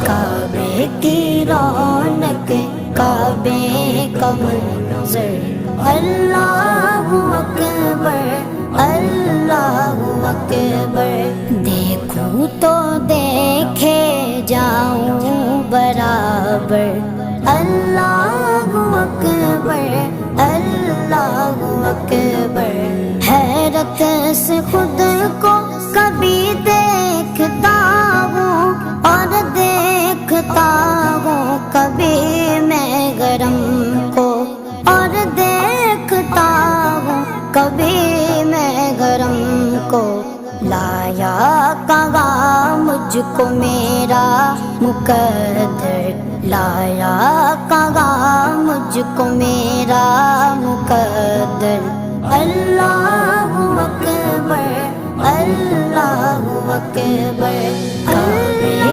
کعبے کی رونق کعبے کا منظر اللہ اکبر اللہ اکبر دیکھوں تو دیکھے جاؤں برابر اللہ اکبر اللہ اکبر حیرت سے خود کو کبھی دیکھتا ہوں اور دیکھتا ہوں کبھی میں گرم کو اور دیکھتا ہوں کبھی میں گرم کو لایا کہاں مجھ کو میرا مقدر لایا کہاں مجھ کو میرا مقدر اللہ اکبر اللہ اکبر کعبے